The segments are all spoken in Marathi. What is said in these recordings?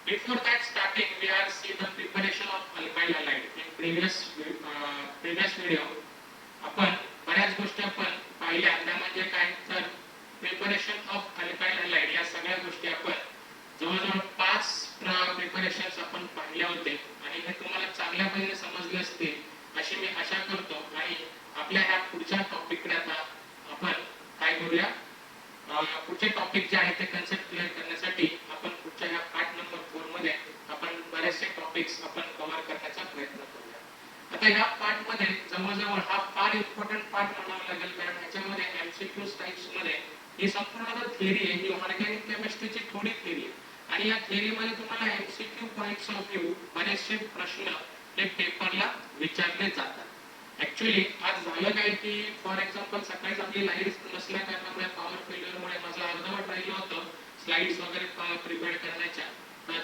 Before that starting, we are see the preparation of alkyl halide. In previous video, आपण बऱ्याच गोष्टी आपण पाहिल्या. त्या म्हणजे काय तर प्रिपरेशन ऑफ अल्काइल हॅलाइड या सगळ्या गोष्टी आपण जवळजवळ 5 प्रिपरेशन्स आपण पाहिले होते आणि हे तुम्हाला चांगल्या पद्धतीने समजले असतील अशी मी आशा करतो. आणि आपल्या ह्या पुढच्या टॉपिककडे आता आपण काय करूया, पुढचे टॉपिक जे आहे ते कन्सेप्ट क्लिअर करण्यासाठी आपण पुढच्या ह्या पार्ट नंबर 4 मध्ये आपण बरेचसे टॉपिक्स आपण कव्हर करण्याचा प्रयत्न करूया. आता ह्या पार्ट मध्ये जवळजवळ हा फार इम्पॉर्टंट पार्ट म्हणावा लागेल, कारण ह्याच्यामध्ये एमसीक्यू टाइप्स मध्ये ही संपूर्ण थिअरी आहे, ही ऑर्गॅनिक केमिस्ट्रीची थोडी थिअरी आहे. आणि या थिअरीमध्ये तुम्हाला एमसीक्यू पॉइंट्स ऑफ व्ह्यू बरेचसे प्रश्न हे पेपरला विचारले जातात. ऍक्च्युली आज झालं काय की फॉर एक्झाम्पल सकाळीच आपली लाईट नसल्या कारणामुळे पॉवर फेल्युअरमुळे माझं अर्धवट राहिलं होतं स्लाइड्स वगैरे प्रिपेअर करण्याच्या.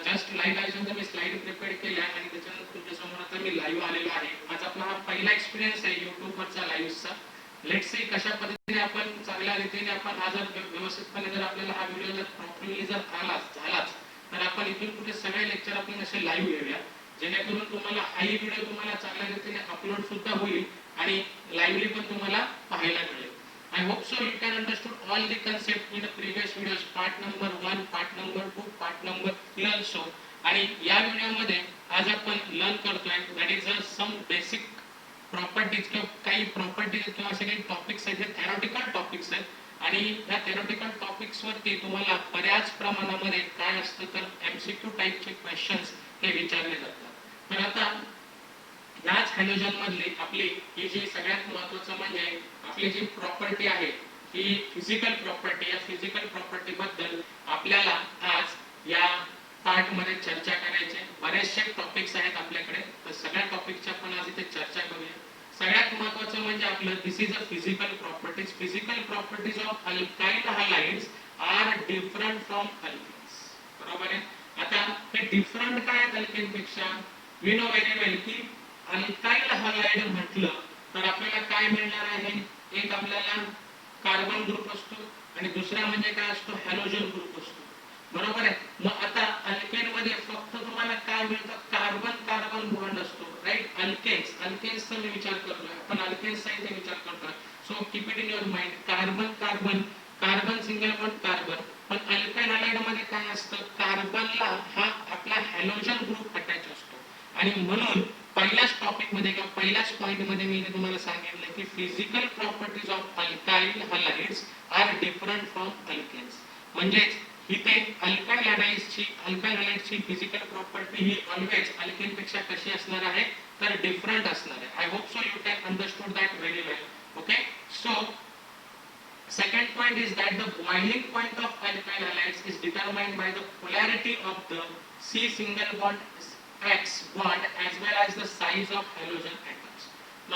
जस्ट लाईट आल्यानंतर मी स्लाइड प्रिपेअर केल्या आणि त्याच्यानंतर तुमच्यासमोर आता मी लाईव्ह आलेलो आहे. आज आपला हा पहिला एक्सपिरियन्स आहे युट्यूबवरचा लाईव्हचा. लेट्स सी कशा पद्धतीने आपण चांगल्या रीतीने आपण हा जर व्यवस्थितपणे जर आपल्याला हा व्हिडिओ जर प्रॉपरली जर झालाच तर आपण इथून पुढे सगळे लेक्चर आपण असे लाईव्ह घेऊया, जेणेकरून तुम्हाला हाही व्हिडिओ तुम्हाला चांगल्या रीतीने अपलोड सुद्धा होईल आणि लाईव्हली पण तुम्हाला पाहायला मिळेल. I hope so you can understood all the concept in the previous videos, part number 1, part number 2, part number 3 also. आणि या व्हिडिओमध्ये आज आपण लर्न करतोय that is some basic properties किंवा काही प्रॉपर्टीज किंवा असे काही टॉपिक्स आहेत, जे थेरॉटिकल टॉपिक्स आहेत. आणि या थेरॉटिकल टॉपिक्स वरती तुम्हाला बऱ्याच प्रमाणामध्ये काय असतं तर एमसीक्यू टाइपचे क्वेश्चन्स हे विचारले जातात. तर आता याच हॅलोजन मधली आपली ही जी सगळ्यात महत्त्वाचं म्हणजे आपली जी प्रॉपर्टी आहे ही फिजिकल प्रॉपर्टी. या फिजिकल प्रॉपर्टी बद्दल आपल्याला आज या पार्ट मध्ये चर्चा करायची. बरेचसे टॉपिक्स आहेत आपल्याकडे, तर सगळ्या टॉपिकची आपण आज इथे चर्चा करूया. सगळ्यात महत्त्वाचं म्हणजे आपलं this is a physical properties. Physical properties of alkyl halides are different from alkanes. बरोबर आहे. आता हे डिफरंट काय आहेत अल्केनपेक्षा? वी नो व्हेरी वेल की अल्काइल हॅलाइड म्हटलं तर आपल्याला काय मिळणार आहे? एक आपल्याला कार्बन ग्रुप असतो आणि दुसरा म्हणजे काय असतो? हॅलोजन ग्रुप असतो. बरोबर आहे. मग आता अल्केन मध्ये फक्त तुम्हाला काय मिळतं? कार्बन कार्बन बॉन्ड असतो, राईट. अल्केन्सचा मी विचार करतोय, आपण अल्केन्सचा इथे विचार करतोय. So keep it in your mind, carbon carbon carbon single bond carbon. पण अल्काइल हॅलाइड मध्ये काय असतं? कार्बनला हा आपला हॅलोजन ग्रुप अटॅच असतो. आणि म्हणून पहिल्याच टॉपिक मध्ये किंवा पहिल्याच पॉइंट मध्ये मी तुम्हाला सांगितलं की physical properties of alkyl halides are different from alkanes. म्हणजेच इथे अल्काइल हॅलाइड्सची फिजिकल प्रॉपर्टी ही ऑलवेज अल्केन पेक्षा कशी असणार आहे तर डिफरंट असणार आहे. I hope so you can understood that very well. Okay. So second point is that the boiling point of alkyl halides is determined by the polarity of the C single bond X bond as well as the size of halogen atoms.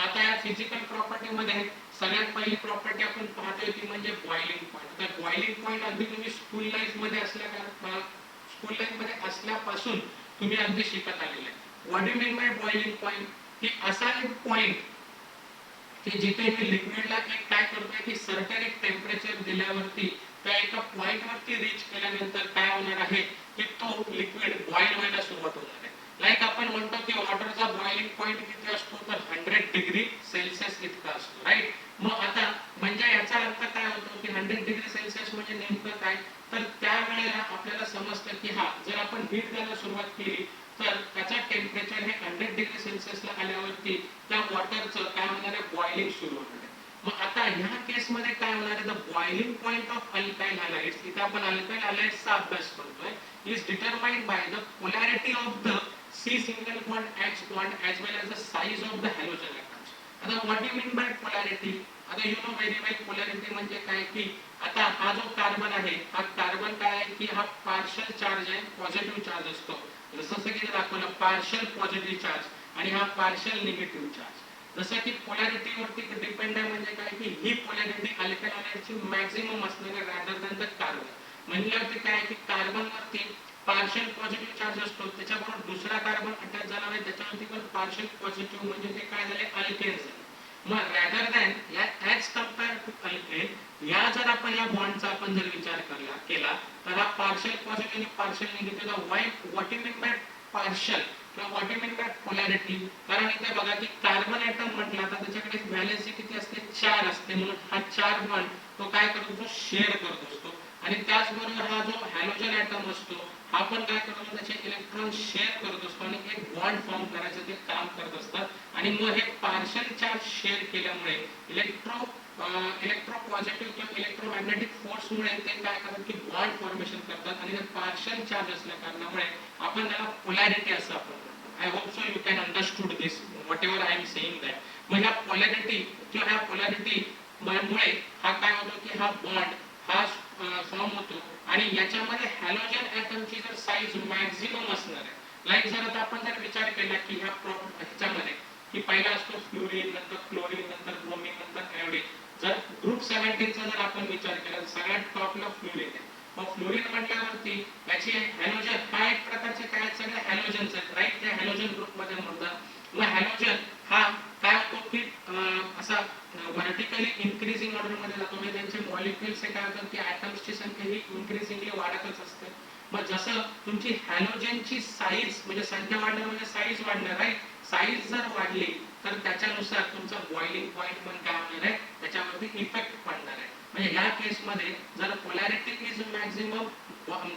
आता या फिजिकल प्रॉपर्टी मध्ये सगळ्यात पहिली प्रॉपर्टी आपण पाहतोय ती म्हणजे बॉइलिंग पॉइंट. तर बॉइलिंग पॉइंट अगदी तुम्ही स्कूल लाईफ मध्ये असल्यापासून तुम्ही अगदी शिकत आलेले आहे. What do mean by boiling point? की असा एक पॉइंट की जिथे मी लिक्विडला एक काय करतोय की सर्टन एक टेम्परेचर दिल्यावरती त्या एका पॉइंट वरती रीच केल्यानंतर काय होणार आहे की तो लिक्विड बॉईल व्हायला सुरुवात होणार आहे. लाईक आपण म्हणतो की वॉटरचा बॉइलिंग पॉइंट किती असतो तर 100 डिग्री सेल्सिअस इतका असतो, राईट. मग आता म्हणजे याचा अर्थ काय होतो की 100 डिग्री सेल्सिअस म्हणजे नेमकं काय तर त्यावेळेला आपल्याला समजतं की हा जर आपण हीट द्यायला सुरुवात केली तर त्याचा टेम्परेचर हे 100 डिग्री सेल्सिअसला आल्यावरती त्या वॉटरचं काय होणार आहे बॉइलिंग सुरू होणार आहे. मग आता ह्या केस मध्ये काय होणार आहे the boiling point of alkyl halides, इथे आपण अल्काइल हॅलाइड्सचा अभ्यास करतोय, is determined by the polarity of the C single bond X bond as well as the size of the halogen atoms. आता what do you mean by polarity? आता you know very well polarity म्हणजे काय की आता हा जो कार्बन आहे हा कार्बन काय आहे की हा पार्शियल चार्ज आहे, पॉझिटिव्ह चार्ज असतो. जसं की दाखवलं पार्शियल पॉझिटिव्ह चार्ज आणि हा पार्शियल निगेटिव्ह चार्ज. जसं की पोलॅरिटी वरती डिपेंड आहे म्हणजे काय की ही पोलॅरिटी अल्काइल हॅलाइडची मॅक्झिमम असणार आहे रादर दॅन द कार्बन. म्हणल्यावरती काय की कार्बन वरती पार्शियल पॉझिटिव्ह चार्ज असतो, त्याच्याबरोबर दुसरा कार्बन अटॅच झाला आहे त्याच्यावरती पण पार्शियल पॉझिटिव्ह म्हणजे ते काय झाले अल्केन झाले. मग रॅदर दॅन या ॲज कम्पेअर टू अल्केन या जर आपण या बॉन्डचा आपण जर विचार केला तर हा पार्शियल पॉझिटिव्ह आणि partial negative what you mean by partial किंवा what you mean by polarity. कारण इथे बघा की कार्बन ॲटम म्हटला तर त्याच्याकडे व्हॅलेन्सी किती असते 4 असते. म्हणून हा 4 बॉन्ड तो काय करतो तो शेअर करत असतो. आणि त्याचबरोबर हा जो हॅलोजन ॲटम असतो हा पण काय करतो त्याचे इलेक्ट्रॉन शेअर करत असतो आणि एक बॉन्ड फॉर्म करायचं ते काम करत असतात. आणि मग हे पार्शियल चार्ज शेअर केल्यामुळे इलेक्ट्रो पॉझिटिव्ह किंवा इलेक्ट्रोमॅग्नेटिक फोर्समुळे ते काय करतात की बॉन्ड फॉर्मेशन करतात आणि ते पार्शियल चार्ज असल्या कारणामुळे आपण त्याला पोलॅरिटी असं आपण म्हणतो. I hope so you can understood this what ever I am saying that. मग ह्या पोलॅरिटी किंवा ह्या पोलॅरिटी मुळे हा काय होतो की हा बॉन्ड हा फॉर्म होतो आणि याच्यामध्ये हॅलोजन ॲटमची जर साईज मॅक्झिमम असणार आहे. लाईक जर आता आपण जर विचार केला की ह्याच्यामध्ये की पहिला असतो फ्लोरीन, नंतर क्लोरीन, नंतर ब्रोमीन, नंतर आयोडीन. जर ग्रुप 17 चा जर आपण विचार केला तर सगळ्यात टॉपला फ्लोरीन आहे. मग फ्लोरीन म्हटल्यावरती याची हॅलोजन हा एक प्रकारचे काय सगळे हॅलोजन्स आहेत राईट. त्या हॅलोजन ग्रुपमध्ये मोडतात. मग हॅलोजन हा काय होतो की असा व्हर्टिकली इन्क्रीजिंग ऑर्डर मध्ये जातो. म्हणजे त्यांचे मॉलिक्युल्स काय होतात की ॲटम्सची संख्या ही इन्क्रीजिंगली वाढतच असते. मग जसं तुमची हॅलोजनची साईज म्हणजे संख्या वाढणार म्हणजे साईज वाढणार आहे. साईज जर वाढली तर त्याच्यानुसार तुमचा बॉइलिंग पॉइंट पण काय होणार आहे त्याच्यावरती इफेक्ट पडणार आहे. म्हणजे ह्या केसमध्ये जर polarity is maximum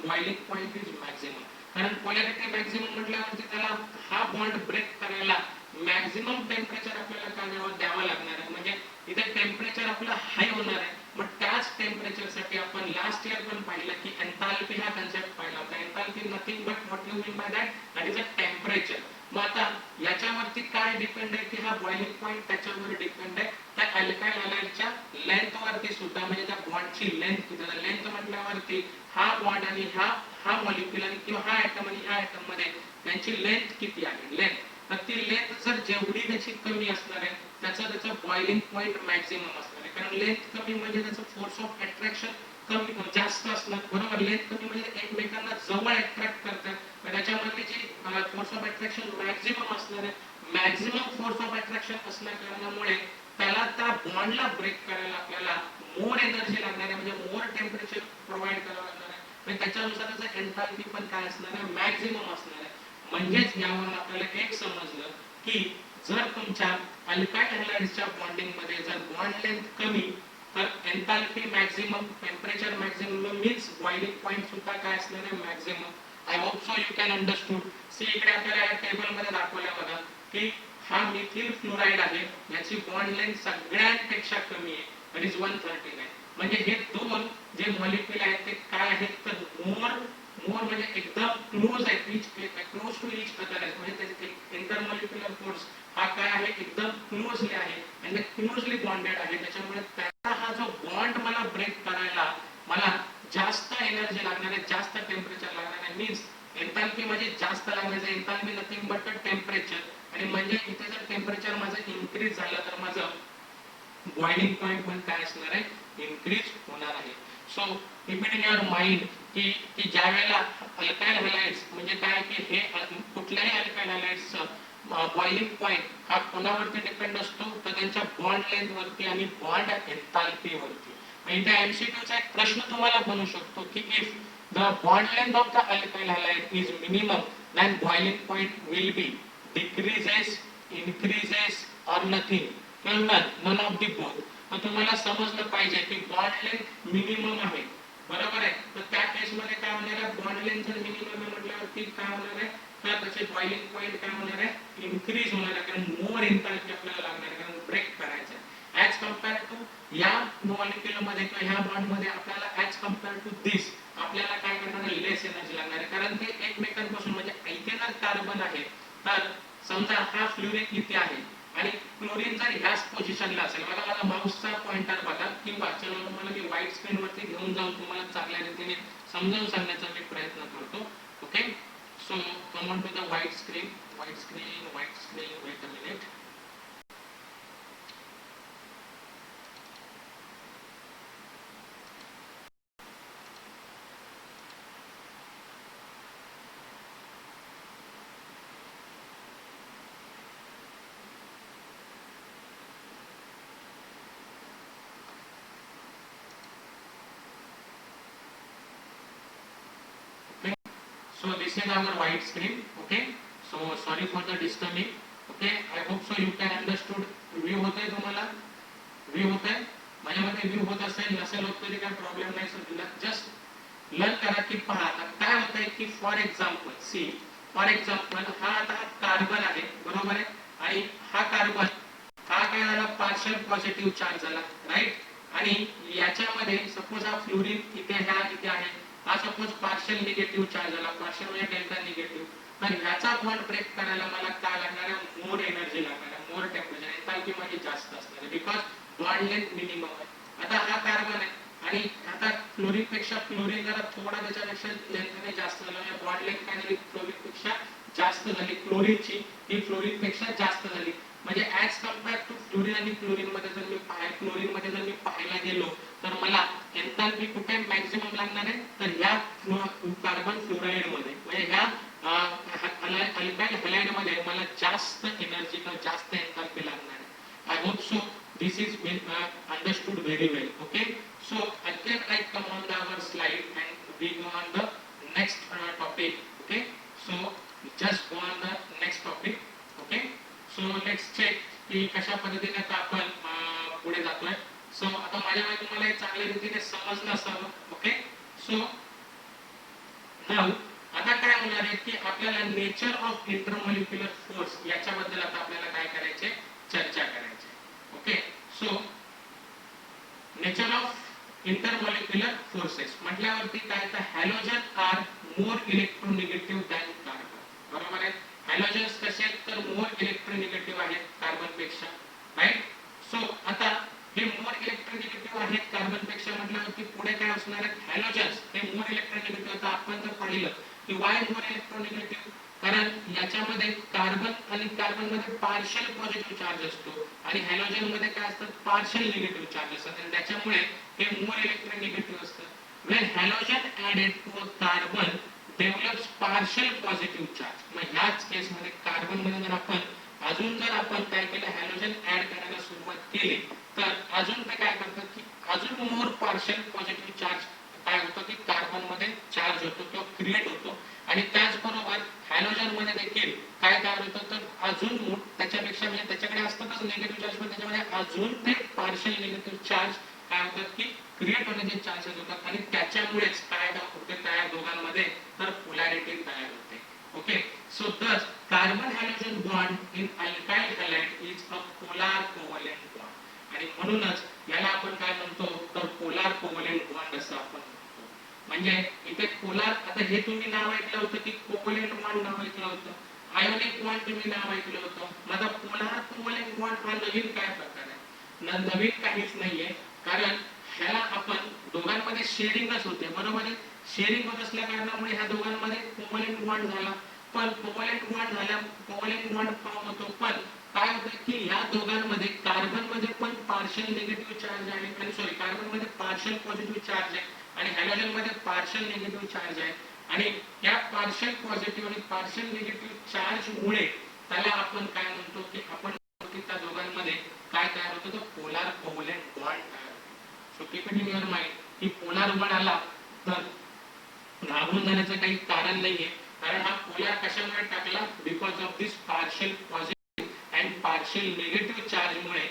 boiling point is maximum. कारण पोलॅरिटी मॅक्झिमम म्हटल्यावरती त्याला हा बॉन्ड ब्रेक करायला मॅक्झिमम टेम्परेचर आपल्याला काय द्यावं लागणार आहे. म्हणजे इथे टेम्परेचर आपलं हाय होणार आहे. मग त्याच टेम्परेचरसाठी आपण लास्ट इयर पण पाहिलं की एन्थाल्पी हा कन्सेप्ट पाहिला होता. Enthalpy nothing but what you mean bye that is a temperature. मग आता याच्यावरती काय डिपेंड आहे की हा बॉइलिंग पॉइंट त्याच्यावर डिपेंड आहे त्या अल्काइल हॅलाइडच्या लेंथ वरती सुद्धा. म्हणजे त्या बॉन्डची लेंथ किती लेंथ म्हटल्यावरती हा बॉन्ड आणि हा मॉलिक्युल आणि किंवा हा ॲटम आणि ह्या ॲटम मध्ये त्यांची लेंथ किती आहे लेंथ. तर ती लेंथ जर जेवढी त्याची कमी असणार आहे त्याचा बॉइलिंग पॉइंट मॅक्झिमम असणार आहे. कारण लेंथ कमी म्हणजे त्याचं फोर्स ऑफ अट्रॅक्शन कमी जास्त असणार बरोबर. लेंथ कमी म्हणजे एकमेकांना जवळ अट्रॅक्ट करतात. त्याच्यामध्ये जी फोर्स ऑफ अट्रॅक्शन मॅक्झिमम असणार आहे. मॅक्झिमम फोर्स ऑफ अट्रॅक्शन असल्या कारणामुळे त्याला त्या बॉन्डला ब्रेक करायला आपल्याला मोर एनर्जी लागणार आहे. म्हणजे मोर टेम्परेचर प्रोव्हाइड करावं लागणार आहे. म्हणजे त्याच्यानुसार त्याचा एन्थाल्पी पण काय असणार आहे मॅक्झिमम असणार आहे. म्हणजेच यावरून आपल्याला एक समजलं की जर तुमच्या अल्काइल हॅलाइड्सच्या बॉन्डिंग मध्ये जर बॉन्ड लेंथ कमी तर enthalpy maximum temperature maximum means boiling point सुद्धा काय असणार आहे maximum. I hope so you can understood. See इकडे आपल्याला या टेबल मध्ये दाखवलं बघा की हा मिथिल फ्लोराईड आहे. याची बॉन्ड लेंथ सगळ्यांपेक्षा कमी आहे दॅट इज 139. म्हणजे हे दोन जे मॉलिक्युल आहेत ते काय आहेत तर मोर म्हणजे एकदम क्लोज आहेत इच क्लोज टू इच अदर आहेत. म्हणजे त्याचे इंटरमॉलिक्युलर फोर्स हा काय आहे एकदम क्लोजली आहे आणि क्लोजली बॉन्डेड आहे. त्याच्यामुळे त्याचा हा जो बॉन्ड मला ब्रेक करायला मला जास्त एनर्जी लागणार आहे जास्त टेम्परेचर लागणार आहे. मीन्स एन्थाल्पी म्हणजे जास्त लागण्याचं एन्थाल्पी नथिंग बट टेम्परेचर. आणि म्हणजे इथे जर टेम्परेचर माझं इन्क्रीज झालं तर माझं बॉइलिंग पॉइंट पण काय असणार आहे इन्क्रीज होणार आहे. So keep it in your mind की ज्या वेळेला अल्काइल हॅलाइड्स म्हणजे काय की हे कुठल्याही अल्काइल हॅलाइड्सचं बॉइलिंग पॉइंट हा कोणावरती डिपेंड असतो तर त्यांच्या बॉन्ड लेंथ वरती आणि बॉन्ड एन्थाल्पी वरती. इथे एमसीक्यूचा एक प्रश्न तुम्हाला बनू शकतो की if the bond length of the alkyl halide is minimum then boiling point will be decreases, increases or nothing. None of the both. तर तुम्हाला समजलं पाहिजे की बॉन्ड लेंथ मिनिमम आहे बरोबर आहे. तर त्या केस मध्ये काय होणार आहे बॉन्ड लेंथ जर मिनिमम आहे म्हटल्यावरती काय होणार आहे तर त्याचे बॉइलिंग पॉइंट काय होणार आहे इन्क्रीज होणार आहे. कारण मोर एन्थाल्पी आपल्याला लागणार आहे कारण ब्रेक करायचं आहे. ॲज कम्पेअर टू या मॉलिक्युल मध्ये किंवा ह्या बॉन्ड मध्ये आपल्याला ॲज कम्पेअर टू दिस आपल्याला काय करणार आहे लेस एनर्जी लागणार आहे. कारण ते एकमेकांपासून म्हणजे इथे जर कार्बन आहे तर समजा हा फ्लोरीन इथे आहे आणि क्लोरीन जर ह्याच पोझिशनला असेल. मला माझा माऊसचा पॉइंटर बघा किंवा चला तुम्हाला मी व्हाईट स्क्रीन वरती घेऊन जाऊन तुम्हाला चांगल्या रीतीने समजावून सांगण्याचा मी प्रयत्न करतो. Okay so come on to the white screen. Wait a minute. is our white screen. Okay, so sorry for the disturbing. Okay, I hope so you can understood. View होतंय तुम्हाला? View होतंय? माझ्यामध्ये view होत असेल नसेल होत तरी काही प्रॉब्लेम नाही. सर जस्ट लर्न करा की पहा आता काय होतंय की for example see for example हा आता कार्बन आहे बरोबर आहे आणि हा कार्बन हा काय झाला पार्शियल पॉझिटिव्ह चार्ज झाला राईट आणि याच्यामध्ये सपोज हा फ्लोरीन इथे आहे हा सपोज पार्शियल निगेटिव्ह चार्ज झाला पार्शियल म्हणजे डेल्टा निगेटिव्ह तर ह्याचा बॉन्ड ब्रेक करायला मला काय लागणार आहे मोर एनर्जी लागणार आहे मोर टेम्परेचर एंथॅल्पी माझी जास्त असणार आहे बिकॉज बॉन्ड लेंथ मिनिमम आहे आता हा कार्बन आहे आणि आता फ्लोरीन पेक्षा फ्लोरीन जरा थोडा त्याच्यापेक्षा लेंथने जास्त झाला म्हणजे बॉन्ड लेंथ काय झाली फ्लोरीन पेक्षा जास्त झाली क्लोरीनची ही फ्लोरीन पेक्षा जास्त झाली म्हणजे ऍज कम्पेअर टू फ्लोरीन आणि क्लोरीन मध्ये जर मी पाहायला गेलो तर मला एंथॅल्पी कुठे मॅक्सिमम लागणार आहे तर ह्या कार्बन फ्लोराईड मध्ये म्हणजे ह्या अल्काइल हॅलाइड मध्ये मला जास्त एनर्जी किंवा जास्त एंथॅल्पी लागणार आहे I hope so this is understood very well. Okay, so again I come on our slide and we go on the next topic. Okay, so just go on the next topic. Okay, so let's check की कशा पद्धतीने आता आपण पुढे जातोय. सो आता माझ्या तुम्हाला हे चांगल्या रीतीने समजलं असावं. ओके, सो नाउ आता काय होणार आहे की आपल्याला नेचर ऑफ इंटरमॉलिक्युलर फोर्स याच्याबद्दल आता आपल्याला काय करायचे चर्चा करायची. Okay, so nature of intermolecular forces म्हटल्यावरती काय तर halogen are more electronegative than carbon बरोबर आहे हॅलोजन्स कसे आहेत तर मोर इलेक्ट्रोनेगेटिव्ह आहेत कार्बन पेक्षा राईट सो आता हे मोर इलेक्ट्रोनेगेटिव्ह आहेत कार्बन पेक्षा म्हटल्यावरती पुढे काय असणार आहेत हॅलोजन्स हे मोर इलेक्ट्रोनेगेटिव्ह आता आपण जर पाहिलं की वाय मोर इलेक्ट्रोनेगेटिव्ह कारण याच्यामध्ये कार्बन आणि कार्बन मध्ये पार्शियल पॉझिटिव्ह चार्ज असतो आणि हॅलोजन मध्ये काय असतात पार्शियल निगेटिव्ह चार्ज असतात आणि त्याच्यामुळे हे मोर इलेक्ट्रोनेगेटिव्ह असतं when halogen added to a carbon develops partial positive charge मग ह्याच केस मध्ये कार्बन मध्ये जर आपण काय केलं हॅलोजन ऍड करायला सुरुवात केली तर अजून ते काय करतात की अजून मोर पार्शियल पॉझिटिव्ह चार्ज काय होतं की कार्बन मध्ये चार्ज होतो तो क्रिएट होतो आणि त्याचबरोबर हॅलोजन मध्ये देखील काय तयार होतं तर अजून त्याच्यापेक्षा म्हणजे त्याच्याकडे असतातच निगेटिव्ह चार्ज पण त्याच्यामध्ये अजून ते पार्शियल निगेटिव्ह चार्ज काय होतात की क्रिएट होण्याचे चान्सेस होतात आणि त्याच्यामुळेच काय होते तयार दोघांमध्ये तर पोलॅरिटी तयार होते ओके सो दस carbon halogen bond in alkyl halide is a polar covalent bond आणि म्हणूनच याला आपण काय म्हणतो तर पोलार कोव्हॅलेंट बॉन्ड असं आपण म्हणजे इथे पोलार आता हे तुम्ही नाव ऐकलं होतं की कोव्हॅलेंट बॉन्ड नाव ऐकलं होतं आयोनिक बॉन्ड तुम्ही नाव ऐकलं होतं माझा पोलार कोव्हॅलेंट बॉन्ड हा नवीन काय प्रकार आहे नवीन काहीच नाहीये कारण ह्याला आपण दोघांमध्ये शेअरिंगच होते बरोबर आहे शेअरिंग होत असल्या कारणामुळे ह्या दोघांमध्ये कोव्हॅलेंट बॉन्ड झाला पण कोव्हॅलेंट बॉन्ड फॉर्म होतो पण काय होतं की ह्या दोघांमध्ये कार्बन मध्ये पण पार्शियल निगेटिव्ह चार्ज आहे आणि सॉरी कार्बन मध्ये पार्शियल पॉझिटिव्ह चार्ज आहे आणि हॅलोजन मध्ये पार्शियल निगेटिव्ह चार्ज आहे आणि या पार्शियल पॉझिटिव्ह आणि पार्शियल निगेटिव्ह चार्ज मुळे त्याला आपण काय म्हणतो की आपण त्या दोघांमध्ये काय तयार होतं तर पोलार कोव्हॅलेंट बॉन्ड तयार होतो so keep it in your mind की पोलार बॉन्ड आला तर घाबरून जाण्याचं काही कारण नाहीये कारण हा पोलार कशामुळे टाकला because of this partial positive and partial negative charge मुळे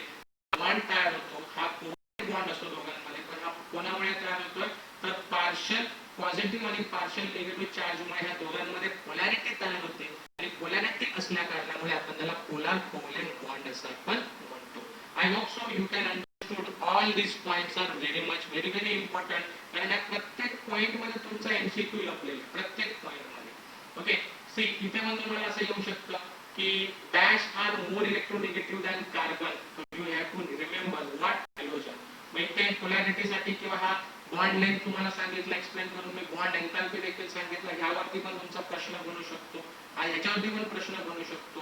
बॉन्ड तयार होतो हा कोव्हॅलेंट बॉन्ड असतो दोघांमध्ये पण हा कोणामुळे तयार होतोय तर पार्शियल पॉझिटिव्ह आणि पार्शियल निगेटिव्ह चार्ज मुळे ह्या दोघांमध्ये पोलॅरिटी तयार होते आणि पोलॅरिटी असल्या कारणामुळे आपण त्याला पोलार कोव्हॅलेंट बॉन्ड असं आपण म्हणतो I hope so you can understood all this points are very important कारण या प्रत्येक पॉइंट मध्ये तुमचा एमसीक्यू लपलेला प्रत्येक पॉइंट मध्ये ओके सी इथे म्हणजे मला असं येऊ शकतं की dash are more electronegative than carbon you have to remember what halogen मग इथे पोलॅरिटी साठी किंवा हा बॉन्ड लेंथ तुम्हाला सांगितलं एक्सप्लेन करून मी बॉन्ड एंथॅल्पी देखील सांगितलं यावरती पण तुमचा प्रश्न बनू शकतो आणि ह्याच्यावरती पण प्रश्न बनू शकतो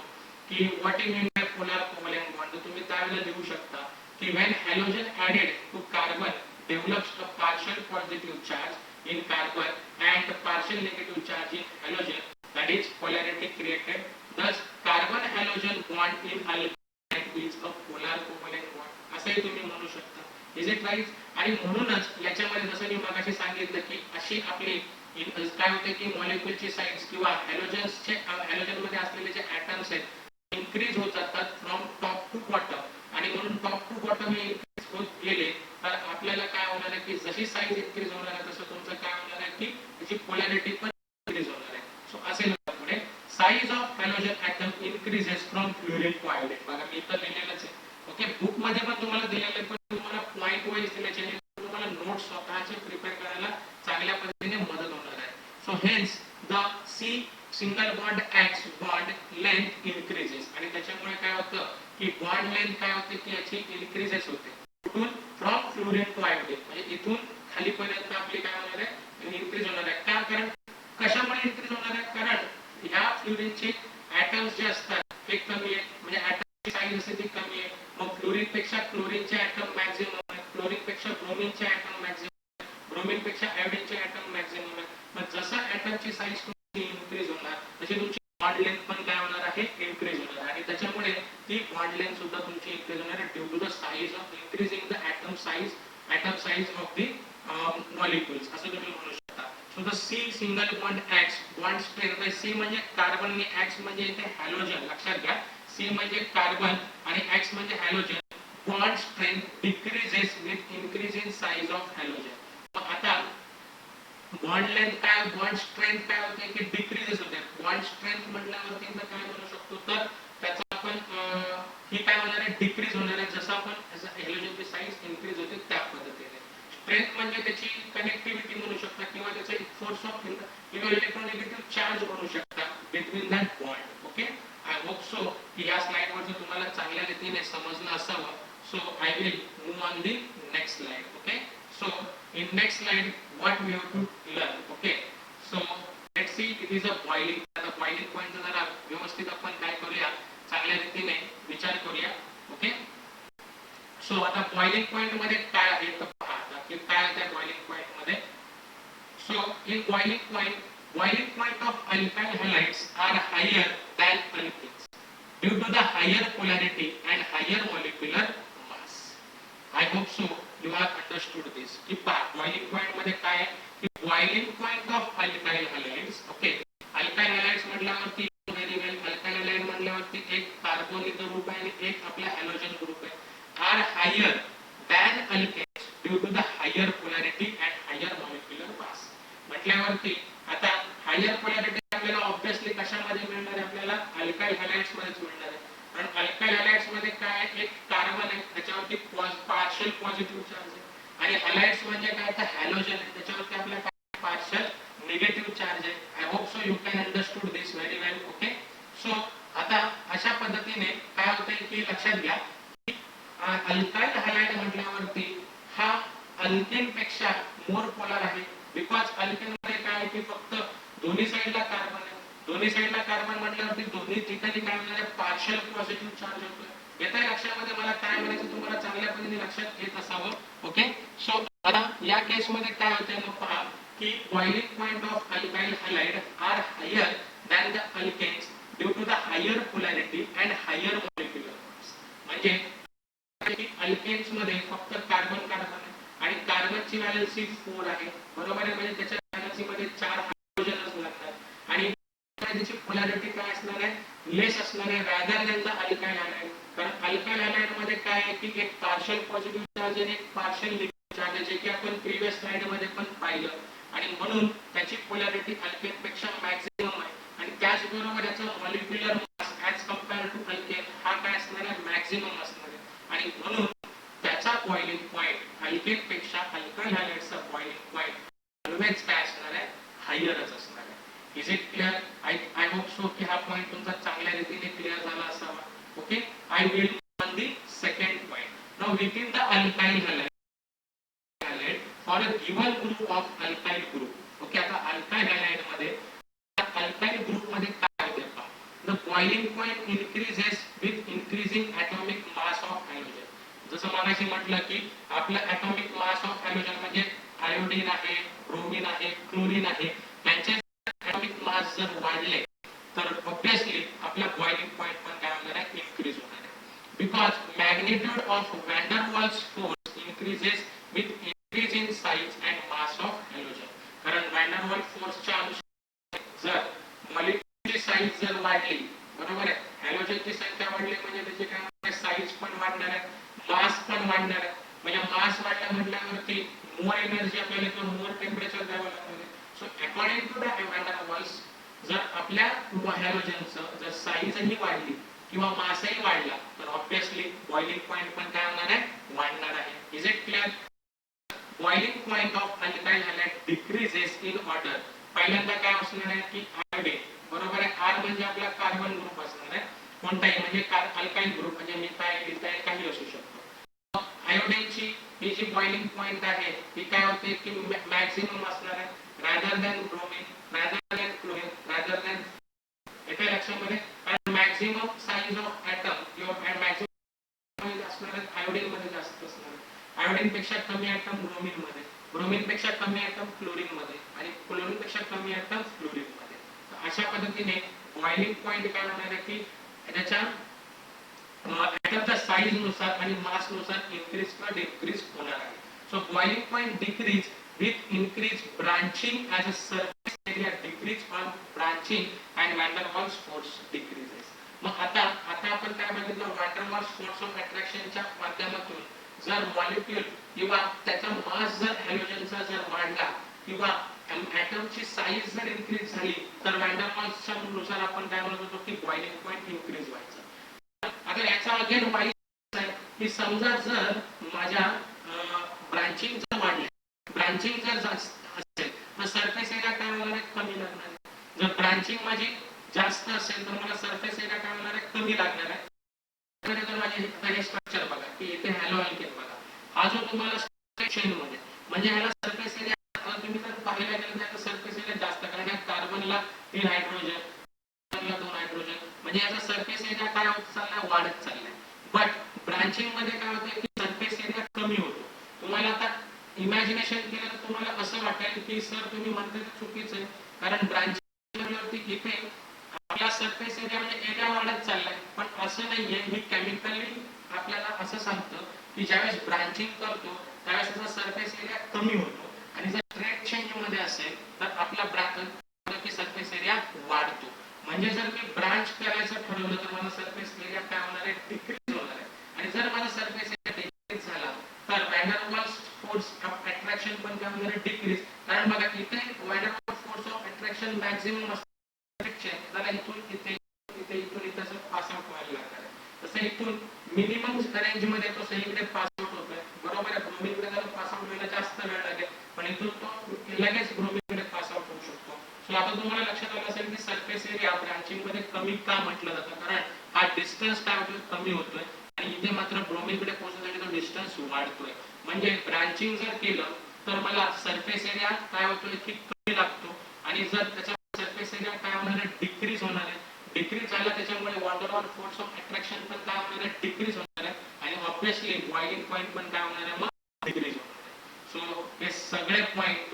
की what is mean by polar covalent bond तुम्ही त्यावेळेला लिहू शकता की when halogen added to carbon develops a partial positive charge in carbon and partial negative charge in halogen that is polarity created thus carbon halogen bond in alkyl is a polar covalent bond असे तुम्ही म्हणू शकता इज इट राईट आणि म्हणूनच याच्यामध्ये जसं मी मगाशी सांगितलं की अशी आपली काय होते की मॉलिक्यूलची साईज किंवा हॅलोजन मध्ये असलेले जे ऍटम्स आहेत इन्क्रीज होत जातात फ्रॉम टॉप टू बॉटम आणि म्हणून टॉप टू बॉटम हे इन्क्रीज होत गेले तर आपल्याला काय होणार आहे की जशी साईज इन्क्रीज होणार आहे तसं तुमचं काय होणार आहे की त्याची पोलॅरिटी पण इन्क्रीज होणार आहे. सो असे पुढे size of halogen atom increases from fluorine to iodine. बघा मी इथं लिहिलेलंच आहे. ओके, बुक मध्ये पण तुम्हाला दिलेलं आहे पण तुम्हाला पॉइंट वाईज दिले जेणेकरून तुम्हाला नोट्स स्वतःचे प्रिपेअर करायला चांगल्या पद्धतीने मदत होणार आहे. So hence the C single bond X bond length increases आणि त्याच्यामुळे काय होतं की बॉन्ड लेंथ काय होते की याची इन्क्रीजेस होते. कुठून? From fluorine to iodine. म्हणजे इथून खालीपर्यंत आपली काय होणार आहे इन्क्रीज होणार आहे. का? कारण कशामुळे इन्क्रीज होणार आहे? कारण ह्या फ्लोरीनचे ऍटम्स जे असतात ते कमी आहे म्हणजे ऍटमची साईज असते ती कमी आहे. मग फ्लोरीन पेक्षा क्लोरीनचे ऍटम मॅक्सिमम आहे, क्लोरीन पेक्षा ब्रोमीनचे ऍटम मॅक्सिमम आहे, ब्रोमीन पेक्षा आयोडीनचे ऍटम मॅक्सिमम आहे. मग जसं ऍटमची साईज इन्क्रीज होणार तशी तुमची बॉन्ड लेंथ पण काय होणार आहे इन्क्रीज होणार आणि त्याच्यामुळे ती बॉन्ड लेंथ सुद्धा तुमची इन्क्रीज होणार आहे due to the size of increasing the atom size of the molecules असं तुम्ही म्हणू शकता. So the C single bond X bond strength C म्हणजे कार्बन आणि ऍक्स म्हणजे इथे हॅलोजन. लक्षात घ्या सी म्हणजे कार्बन आणि ऍक्स म्हणजे halogen. Bond strength decreases with increase in size of halogen. मग आता बॉन्ड लेंथ काय बॉन्ड स्ट्रेंथ काय होते की डिक्रीजेस होते. बॉन्ड स्ट्रेंथ म्हटल्यावरती काय म्हणू शकतो तर त्याचा आपण ही काय होणार आहे डिक्रीज होणार आहे जसं आपण हॅलोजनची साईज इन्क्रीज होते त्या पद्धतीने. स्ट्रेंथ म्हणजे त्याची कनेक्टिव्हिटी म्हणू शकता किंवा त्याचा फोर्स ऑफ किंवा इलेक्ट्रोनेगेटिव्ह चार्ज म्हणू शकता between that bond. Okay, I hope so की या स्लाइड वरती तुम्हाला चांगल्या रीतीने समजलं असावं. So I will move on the next slide. Okay, so in next slide what we have to learn. Okay, so let's see it is a boiling. आता boiling point जरा व्यवस्थित आपण काय करूया चांगल्या रीतीने विचार करूया. ओके, सो आता बॉइलिंग पॉइंट मध्ये काय आहे तर पहा की काय आहे बॉइलिंग पॉइंट मध्ये. So in boiling point of alkyl halides are higher than alkenes due to the higher polarity and higher molecular mass. I hope so you have understood this. की boiling point मध्ये काय आहे की boiling point of alkyl halides. Okay, alkyl halides म्हटल्यावरती व्हेरी वेल alkyl halide म्हटल्यावरती एक कार्बोनिक ग्रुप आहे आणि एक आपला हॅलोजन ग्रुप आहे. are higher than alkenes due to the higher polarity and higher molecular mass. म्हटल्यावरती आता हायर पोलॅरिटी आपल्याला ऑब्वियसली कशामध्ये मिळणार आहे आपल्याला अल्काइल हॅलाइड्स मध्येच मिळणार आहे. कारण अल्काइल हॅलाइड्स मध्ये काय एक कार्बन आहे त्याच्यावरती पार्शियल पॉझिटिव्ह चार्ज आहे आणि हॅलाइड्स म्हणजे काय तर हॅलोजन आहे त्याच्यावरती आपला काय पार्शियल निगेटिव्ह चार्ज आहे. I hope so you can understood this very well. Okay, so आता अशा पद्धतीने काय होतंय की लक्षात घ्या की अल्काइल हॅलाइड म्हटल्यावरती हा अल्केन पेक्षा मोर पोलर आहे. बिकॉज अल्केन मध्ये काय आहे की फक्त दोन्ही साइडला कार्बन आहे. दोन्ही साइडला कार्बन म्हटल्यावरती दोन्ही ठिकाणी काय होणार आहे पार्शियल पॉझिटिव्ह चार्ज होतो. येत्या लक्षामध्ये मला काय म्हणायचं तुम्हाला चांगल्या पद्धतीने लक्षात येत असावं. ओके, सो आता या केस मध्ये काय होतंय मग पहा की boiling point of alkyl halide are higher than the alkanes due to the higher polarity and higher molecular mass. म्हणजे अल्केन्स मध्ये फक्त कार्बन आहे आणि कार्बनची व्हॅलेन्सी 4 आहे. बरोबर आहे, म्हणजे त्याच्या व्हॅलेन्सी मध्ये 4 हायड्रोजनच लागतात आणि त्याची पोलॅरिटी काय असणार आहे लेस असणार आहे rather than the alkyl halide. कारण अल्काइल हॅलाइड मध्ये काय आहे की एक पार्शियल पॉझिटिव्ह चार्ज आणि एक पार्शियल निगेटिव्ह चार्ज आहे जे की आपण प्रीवियस स्लाइड मध्ये पण पाहिलं आणि म्हणून त्याची पोलॅरिटी अल्केन पेक्षा मॅक्सिमम आहे आणि त्याचबरोबर याचा molecular mass as compare to alkane हा काय असणार आहे मॅक्सिमम असणार आहे आणि म्हणून त्याचा बॉइलिंग पॉइंट अल्केन पेक्षा अल्काइल हॅलाइड्सचा बॉइलिंग पॉइंट ऑलवेज काय असणार आहे हायरच असणार आहे. Is it clear? I hope so की हा पॉइंट तुमचा चांगल्या रीतीने क्लियर झाला असावा. Okay, I will on the second point. Now within the alkyl halide for a given group of alkyl group. Okay, आता अल्काइल हॅलाइड मध्ये अल्काइल ग्रुप मध्ये काय होते पहा. The boiling point increases with increasing atomic mass of halogen. जसं मगाशी म्हटलं की आपलं ॲटॉमिक मास ऑफ हॅलोजन म्हणजे आयोडीन आहे, ब्रोमीन आहे, क्लोरीन आहे, त्यांचे ॲटॉमिक मास जर वाढले तर ऑब्वियसली आपला बॉइलिंग पॉइंट पण काय होणार आहे इन्क्रीज होणार आहे. Because magnitude of van der Waals force increases with increase in size and mass of halogen. कारण वॅन डर वाल्स फोर्स बरोबर आहे. हॅलोजनची संख्या वाढली म्हणजे त्याची काय साईज पण वाढणार आहे, मास पण वाढणार आहे. म्हणजे मास वाढला म्हटल्यावरती मोर एनर्जी आपल्याला किंवा मोर टेम्परेचर द्यावं लागणार आहे. सो अकॉर्डिंग टू द अवॉल्स जर आपल्या हॅलोजनचं जर साईजही वाढली किंवा मासही वाढला तर ऑब्विसली बॉइलिंग पॉइंट पण काय होणार आहे, वाढणार आहे. Is it clear? Boiling point of alkyl halide decreases in order. पहिल्यांदा काय असणार आहे की आयोडीन, बरोबर आहे. आर म्हणजे आपला कार्बन ग्रुप असणार आहे, कोणताही म्हणजे अल्काइल ग्रुप म्हणजे मिथाइल इथाइल काही असू शकतो. आयोडीनची ही जी बॉइलिंग पॉइंट आहे ही काय होते की मॅक्सिमम असणार आहे rather than bromine, rather than chlorine, rather than. येथे लक्षामध्ये कारण मॅक्सिमम साइज ऑफ ॲटम किंवा मॅक्सिमम असणार आयोडीन मध्ये जास्त असणार आहे. आयोडीन पेक्षा कमी ॲटम ब्रोमीन मध्ये, ब्रोमीन पेक्षा कमी ॲटम क्लोरीन मध्ये आणि क्लोरीन पेक्षा कमी ॲटम फ्लोरीन मध्ये. अशा पद्धतीने बॉइलिंग पॉइंट काय होणार आहे की त्याच्या ॲटमच्या साइज नुसार आणि मास नुसार इन्क्रीज किंवा डिक्रीज होणार आहे. So boiling point decrease with increased branching as a surface area decrease on branching and van der Waals force decreases. मग आता आपण काय बघितलं, van der Waals force of attraction च्या माध्यमातून जर मॉलिक्यूल किंवा त्याचा मास जर हॅलोजनचा जर वाढला किंवा ॲटमची साईज जर इन्क्रीज झाली तर van der Waals च्या नुसार आपण काय म्हणत होतो की बॉइलिंग पॉइंट इन्क्रीज व्हायचा. आता याचा अगेन वाईज आहे की समजा जर माझ्या ब्रांचिंग जर वाढले, ब्रांचिंग जर जास्त असेल तर सरफेस एरिया काय होणार आहे, कमी लागणार आहे. जर ब्रांचिंग माझी जास्त असेल तर मला सरफेस एरिया काय होणार आहे, कमी लागणार आहे. जर माझे हे स्ट्रक्चर बघा की इथे हॅलो अल्केन बघा, हा जो तुम्हाला सेक्शन मध्ये म्हणजे ह्याला सरफेस एरिया तुम्ही जर पाहिला गेलं तर सरफेस एरिया जास्त, कारण या कार्बनला 3 हायड्रोजन, कार्बनला 2 हायड्रोजन, म्हणजे याचा सरफेस एरिया काय होत चाललाय, वाढत चाललाय. बट ब्रांचिंग मध्ये काय होतं की सरफेस एरिया कमी होतो. तुम्हाला आता इमॅजिनेशन केलं तर तुम्हाला असं वाटेल की सर तुम्ही म्हणता चुकीचं आहे, कारण ब्रांचिंग इथे आपला सरफेस एरिया म्हणजे एरिया वाढत चाललाय, पण असं नाहीये. ही केमिकली आपल्याला असं सांगतं की ज्यावेळेस ब्रांचिंग करतो त्यावेळेस त्याचा सरफेस एरिया कमी होतो आणि जर स्ट्रेट चेंज मध्ये असेल तर आपला सरफेस एरिया वाढतो. म्हणजे जर मी ब्रांच करायचं ठरवलं तर माझा सरफेस एरिया काय होणार आहे, डिक्रीज होणार आहे. आणि जर माझा सरफेस एरिया डिक्रीज झाला तर van der Waals force of attraction पण काय होणार आहे, डिक्रीज. कारण बघा इथे van der Waals force of attraction maximum असतो, त्याला इथून इथे इथे इथून इथे असं पास आउट व्हायला लागणार आहे. तसं इथून मिनिमम रेंज मध्ये तो सगळीकडे पास आउट होतोय, बरोबर आहे. ब्रोमीनकडे त्याला पास आउट व्हायला जास्त वेळ लागेल, पण इथून तो लगेच ब्रोमीनकडे पास आउट होऊ शकतो. सो आता तुम्हाला लक्षात आलं असेल की सरफेस एरिया ब्रांचिंग मध्ये कमी का म्हटलं जातं, कारण हा डिस्टन्स काय होतोय, कमी होतोय आणि इथे मात्र ब्रोमीनकडे पोहोचण्यासाठी तो डिस्टन्स वाढतोय. म्हणजे ब्रांचिंग जर केलं तर मला सरफेस एरिया काय होतोय की कमी लागतो आणि जर त्याच्या सरफेस एरिया काय होणार आहे, डिक्रीज होणार आहे. डिक्रीज झाला त्याच्यामुळे van der Waals force of attraction पण काय होणार आहे, डिक्रीज होणार आहे आणि ऑब्वियसली बॉइलिंग पॉइंट पण काय होणार आहे, मग डिक्रीज होणार आहे. सो हे सगळे पॉइंट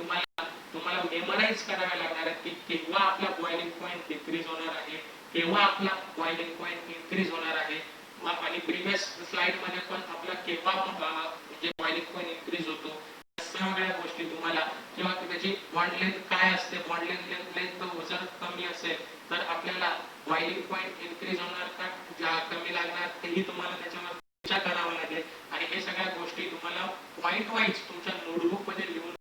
तुम्हाला मेमोराइज करावे लागणार आहेत की केव्हा आपला बॉइलिंग पॉइंट डिक्रीज होणार आहे, केव्हा आपला बॉइलिंग पॉइंट इन्क्रीज होणार आहे. आणि प्रीवियस स्लाइड मध्ये पण आपला केव्हा म्हणजे बॉइलिंग पॉइंट इन्क्रीज होतो, सगळ्या गोष्टी तुम्हाला, किंवा त्याची बॉन्ड लेंथ काय असते, बॉन्ड लेंथ जर कमी असेल तर आपल्याला बॉइलिंग पॉइंट इन्क्रीज होणार का कमी लागणार तेही तुम्हाला त्याच्यावर विचार करावा लागेल. आणि हे सगळ्या गोष्टी तुम्हाला पॉइंट वाईज तुमच्या नोटबुक मध्ये लिहून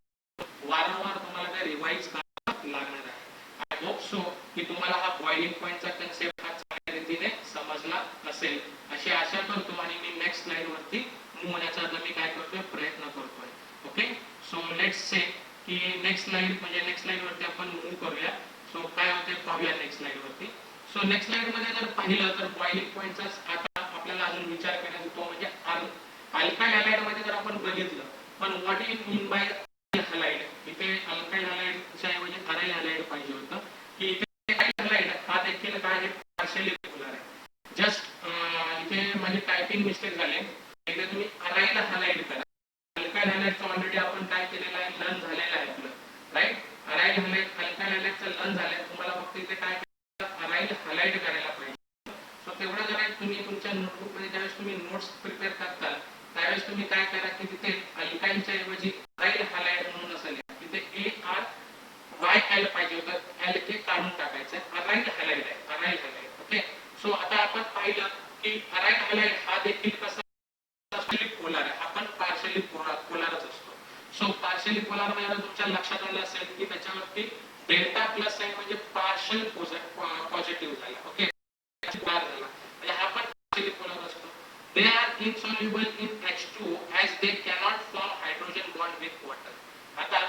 वारंवार तुम्हाला त्या रिवाइज करावं लागणार आहे. आय होप सो की तुम्हाला हा बॉइलिंग पॉइंटचा कन्सेप्ट हा चांगल्या रीतीने समजला असेल अशी आशा करतो आणि मी नेक्स्ट स्लाइड वरती मूव्ह होण्याचा मी काय करतोय, प्रयत्न करतोय. ओके, सो लेट्स से की नेक्स्ट स्लाइड म्हणजे नेक्स्ट स्लाइड वरती आपण मूव्ह करूया. सो काय होते पाहूया नेक्स्ट स्लाइड वरती. सो नेक्स्ट स्लाइड मध्ये जर पाहिलं तर बॉइलिंग पॉइंटचा आता आपल्याला अजून विचार करायचा तो म्हणजे अल्काइल हॅलाइड मध्ये जर आपण बघितलं, पण what is mean bye halide, इथे अल्काइल हॅलाइडच्या ऐवजी अराइल हॅलाइड पाहिजे होतं की इथे हॅलाइड हा देखील काय आहे, पार्शियली रेग्युलर आहे. जस्ट इथे माझी टायपिंग मिस्टेक झाले, एकदा तुम्ही अराइल हॅलाइड करा. अल्काइल हॅलाइडचं ऑलरेडी आपण काय केलेलं आहे, लर्न झालेलं आहे आपलं, right. Aryl halide alkyl हॅलाइडचं learn झालंय, तुम्हाला फक्त इथे काय अराइल हॅलाइड करायला पाहिजे. सो तेवढं जरा तुम्ही तुमच्या नोटबुक मध्ये ज्यावेळेस तुम्ही नोट्स प्रिपेअर करताल त्यावेळेस तुम्ही काय करा की तिथे अल्काइलच्या ऐवजी अराइल हॅलाइड म्हणून असेल, तिथे ARYL पाहिजे होतं, LK काढून टाकायचं, अराइल हॅलाइड आहे, अराइल हॅलाइड. ओके, सो आता आपण पाहिलं की अराईन हॅलाइड हा देखील कसा पोलार आहे, आपण पार्शियली पोलारच असतो. सो पार्शियली पोलार म्हणजे तुमच्या लक्षात आलं असेल की त्याच्यावरती डेल्टा प्लस साइन म्हणजे पार्शियल पॉझिटिव्ह झाला. ओके, म्हणजे हा पण पार्शियली पोलार असतो. They are insoluble in H2 as they cannot form hydrogen bond with water. आता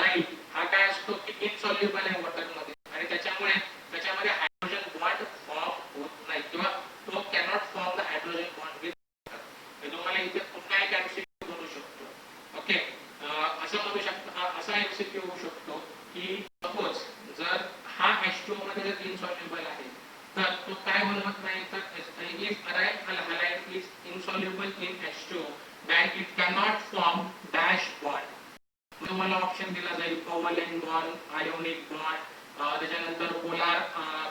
आहे हा काय असतो की इनसॉल्युबल आहे वॉटर मध्ये आणि त्याच्यामुळे त्याच्यामध्ये हायड्रोजन बॉन्ड फॉर्म होत नाही किंवा तो cannot form the hydrogen bond with water. हे तुम्हाला इथे पुन्हा एक एमसीक्यू बनवू शकतो. ओके, असं म्हणू शकतो, असा एमसीक्यू होऊ शकतो की सपोज जर हा H2O मध्ये जर इनसॉल्युबल आहे तर तो काय बनवत नाही, तर if aryl halide is insoluble in H2O then it cannot form dash bond. तुम्हाला ऑप्शन दिला जाईल कोव्हॅलेंट बॉन्ड, आयोनिक बॉन्ड, त्याच्यानंतर पोलार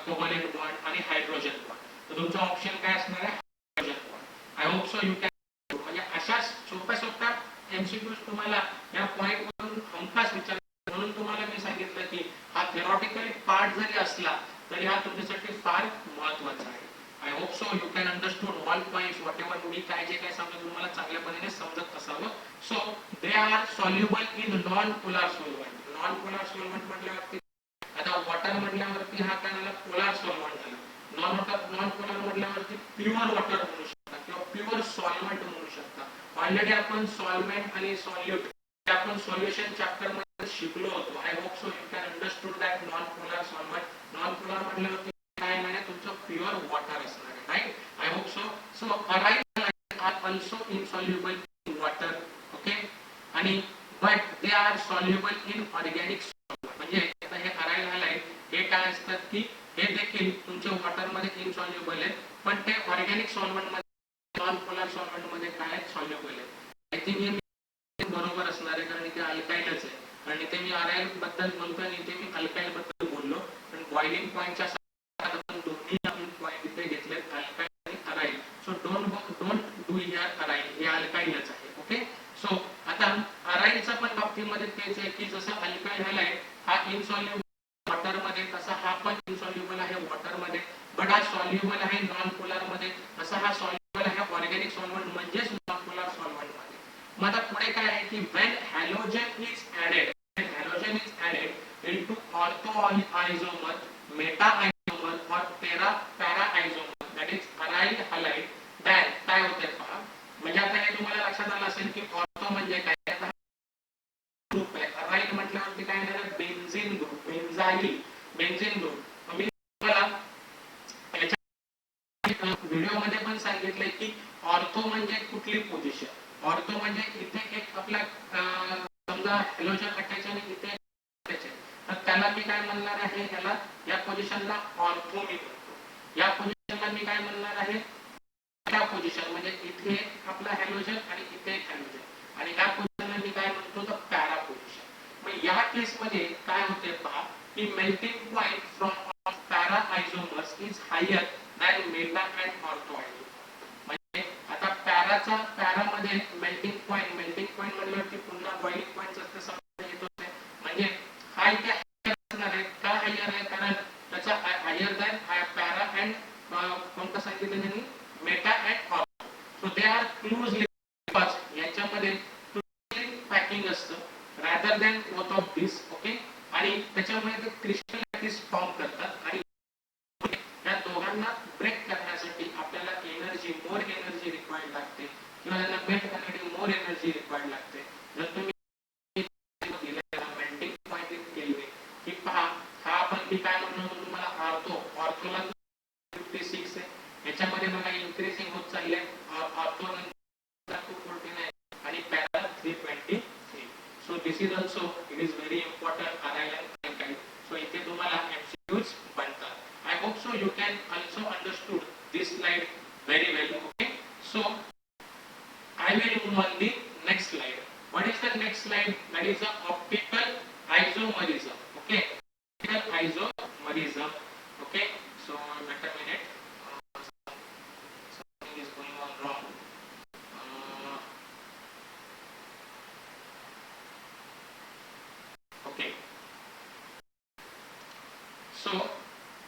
कोव्हॅलेंट बॉन्ड आणि हायड्रोजन बॉन्ड. तर तुमचा ऑप्शन काय असणार आहे? Hydrogen bond. I hope so you can. म्हणजे अशा सोप्या सोप्या एमसीक्यूज तुम्हाला या पॉइंट वरून हमखास विचार, म्हणून तुम्हाला मी सांगितलं की हा थेरॉटिकल पार्ट जरी असला तरी हा तुमच्यासाठी फार महत्त्वाचा आहे. I hope so you can understood all points whatever मी काय जे काय सांगतो तुम्हाला चांगल्या पद्धतीने समजत असावं. So they are soluble in non polar solvent. Non polar solvent म्हटल्यावरती आता वॉटर म्हटल्यावरती हा काय झाला, पोलार सॉल्व्हंट झाला. नॉन पोलार म्हटल्यावरती प्युअर वॉटर म्हणू शकता किंवा प्युअर सॉल्व्हंट म्हणू शकता. ऑलरेडी आपण सॉल्व्हेंट आणि सॉल्युट आपण सॉल्युशन चॅप्टर मध्ये शिकलो होतो. I hope so you can understood that non polar solvent. Non polar म्हटल्यावरती काय नाही, तुमचं प्युअर वॉटर असणार आहे, right? I hope so. So aryl are also insoluble in water. Okay, आणि but they are soluble in organic solvent. म्हणजे आता हे अराईल हॅलाइड हे काय असतात की हे देखील तुमच्या वॉटर मध्ये इनसॉल्युबल आहेत, पण ते ऑर्गॅनिक सॉल्व्हंट मध्ये, नॉन पोलार सॉल्व्हंट मध्ये काय आहेत, सॉल्युबल आहेत. आय थिंक हे बरोबर असणार आहे कारण इथे अल्काइलच आहे. आणि इथे मी अराईल बद्दल म्हणतो आणि इथे मी अल्काइल बद्दल बोललो, पण बॉइलिंग पॉइंटच्या आपण दोन्ही आपण पॉइंट इथे घेतलेत, अल्काइल आणि अराईल. सो डोंट डू हियर अराईल, हे अल्काइलच आहे. ओके, सो आता अराईलच्या पण बाबतीमध्ये तेच आहे की जसं अल्काइल हॅलाइड हा इनसॉल्युबल वॉटर मध्ये, तसा हा पण इनसॉल्युबल आहे वॉटर मध्ये, बट हा सॉल्युबल आहे नॉन पोलार मध्ये, तसा हा सॉल्युबल आहे ऑर्गॅनिक सॉल्व्हंट म्हणजेच नॉन पोलार सॉल्व्हंट मध्ये. मग आता पुढे काय आहे की when halogen is added into ortho isomer, meta isomer or para isomer, that is aryl halide, then काय होते पहा. म्हणजे आता हे तुम्हाला लक्षात आलं असेल की ऑर्थो म्हणजे काय, ग्रुप आहे. अराईल म्हटल्यावरती काय आहे, बेन्झीन ग्रुप, बेन्झीन ग्रुप. मी तुम्हाला व्हिडिओ मध्ये पण सांगितलंय की ऑर्थो म्हणजे कुठली पोझिशन. ऑर्थो म्हणजे इथे एक आपला समजा हॅलोजन अटॅच आणि इथे अटॅच आहे, तर त्याला मी काय म्हणणार आहे, याला या पोझिशनला ऑर्थो मी म्हणतो. या पोझिशनला मी काय म्हणणार आहे, त्या पोझिशन म्हणजे इथे आपला हॅलोजन आणि इथे एक हॅलोजन, आणि या पोझिशनला मी काय म्हणतो, तर पॅरा पोझिशन. मग या केस मध्ये काय होते पहा की melting point from para isomers is higher than meta and ortho isomer. म्हणजे आता पॅरामध्ये मेल्टिंग पॉइंट म्हणल्यावरती पुन्हा बॉइलिंग पॉइंट असते समजा येत होते. म्हणजे हा इथे असणार आहे, का हायर आहे, कारण त्याचा हायर दॅन पॅरा अँड कोणता सांगितलं त्यांनी, Meta and ortho. So they R closely, याच्यामध्ये पॅकिंग असतं rather than both of this. Okay, आणि त्याच्यामुळे ते क्रिस्टल लॅटिस फॉर्म करतात आणि या दोघांना ब्रेक करण्यासाठी आपल्याला एनर्जी, मोर एनर्जी रिक्वायर्ड लागते किंवा त्यांना ब्रेक करण्यासाठी मोर एनर्जी रिक्वायर्ड लागते. जर तुम्ही मेल्टिंग पॉइंट केले की पहा, हा आपण मी काय म्हणलो होतो तुम्हाला, ऑर्थोला 56 आहे, याच्यामध्ये मला इन्क्रीजिंग होत चालले, ऑर्थो 249 आणि para 323. So this is also it is very important aryl and alkyl. So इथे तुम्हाला एमसीक्यूज बनतात. I hope so you can also understood this slide very well. Okay, so I will move on the next slide. What is the next slide? That is the optical isomerism. Okay, optical isomerism. Okay, so wait a minute, something is going on wrong. Okay, so